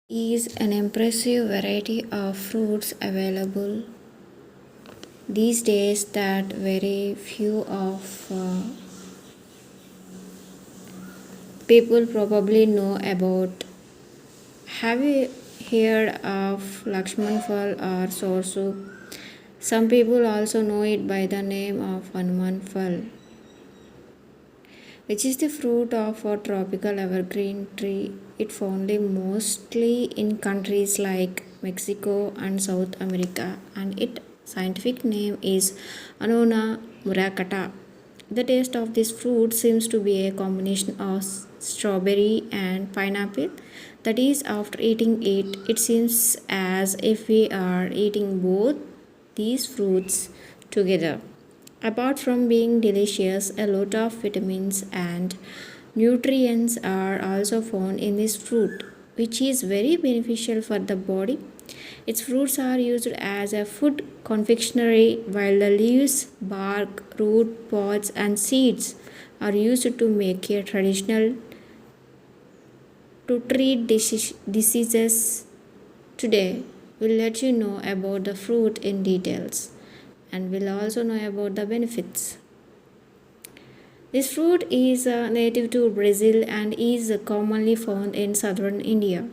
Is an impressive variety of fruits available these days that very few of people probably know about. Have you heard of Lakshman Phal or soursoap? Some people also know it by the name of hanuman Phal, which is the fruit of a tropical evergreen tree. It found mostly in countries like Mexico and South America, and its scientific name is Annona muracata. The taste of this fruit seems to be a combination of strawberry and pineapple. That is, after eating it, it seems as if we are eating both these fruits together. Apart from being delicious, a lot of vitamins and nutrients are also found in this fruit, which is very beneficial for the body. Its fruits are used as a food confectionery, while the leaves, bark, root, pods, and seeds are used to make a traditional to treat diseases. Today, we'll let you know about the fruit in details and we'll also know about the benefits. This fruit is native to Brazil and is commonly found in southern India.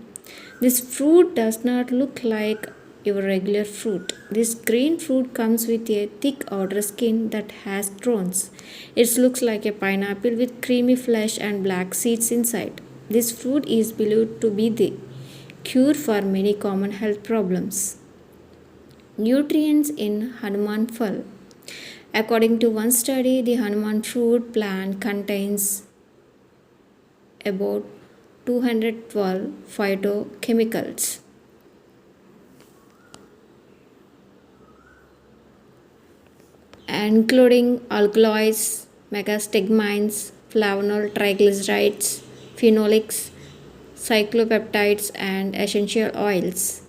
This fruit does not look like your regular fruit. This green fruit comes with a thick outer skin that has thorns. It looks like a pineapple with creamy flesh and black seeds inside. This fruit is believed to be the cure for many common health problems. Nutrients in Hanuman Phal. According to one study, the hanuman fruit plant contains about 212 phytochemicals, including alkaloids, megastigmines, flavanol triglycerides, phenolics, cyclopeptides, and essential oils.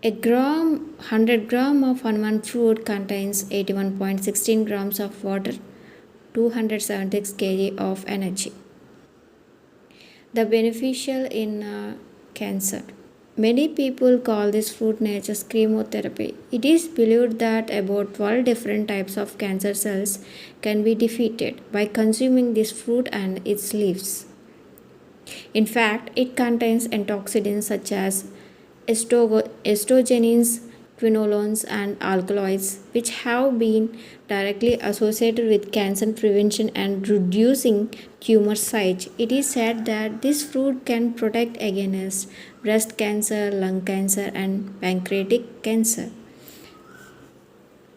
A 100 gram of hanuman fruit contains 81.16 grams of water, 276 kg of energy. The beneficial in cancer. Many people call this fruit nature's chemotherapy. It is believed that about 12 different types of cancer cells can be defeated by consuming this fruit and its leaves. In fact, it contains antioxidants such as estrogens, quinolones, and alkaloids, which have been directly associated with cancer prevention and reducing tumor size. It is said that this fruit can protect against breast cancer, lung cancer, and pancreatic cancer.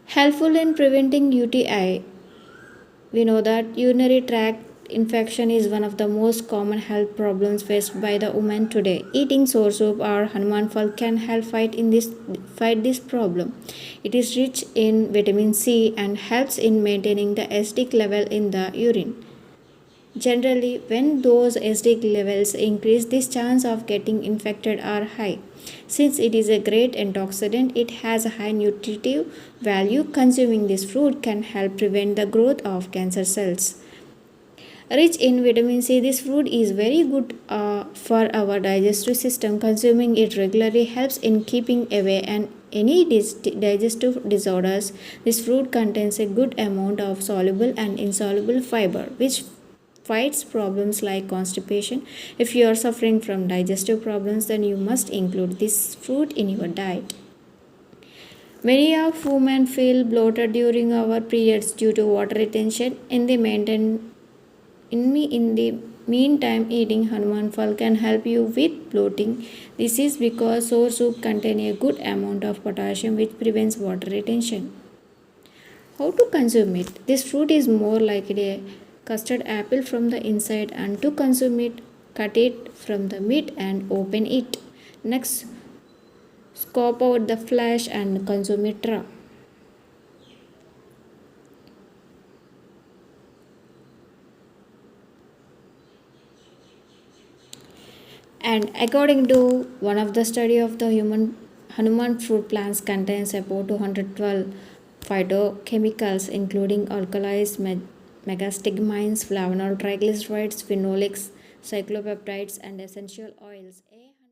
Helpful in preventing UTI. We know that urinary tract infection is one of the most common health problems faced by the women today. Eating soursoap or hanuman phal can help fight this problem. It is rich in vitamin C and helps in maintaining the acidic level in the urine. Generally, when those acidic levels increase, this chance of getting infected are high. Since it is a great antioxidant, it has a high nutritive value. Consuming this fruit can help prevent the growth of cancer cells. Rich in vitamin C, this fruit is very good for our digestive system. Consuming it regularly helps in keeping away any digestive disorders. This fruit contains a good amount of soluble and insoluble fiber, which fights problems like constipation. If you are suffering from digestive problems, then you must include this fruit in your diet. Many of women feel bloated during our periods due to water retention. In the meantime, eating hanuman phal can help you with bloating. This is because sour soup contains a good amount of potassium which prevents water retention. How to consume it? This fruit is more like a custard apple from the inside, and to consume it, cut it from the mid and open it. Next, scoop out the flesh and consume it raw. And according to one of the study of the human hanuman fruit plants contains about 212 phytochemicals including alkaloids, megastigmines, flavanol triglycerides, phenolics, cyclopeptides, and essential oils. A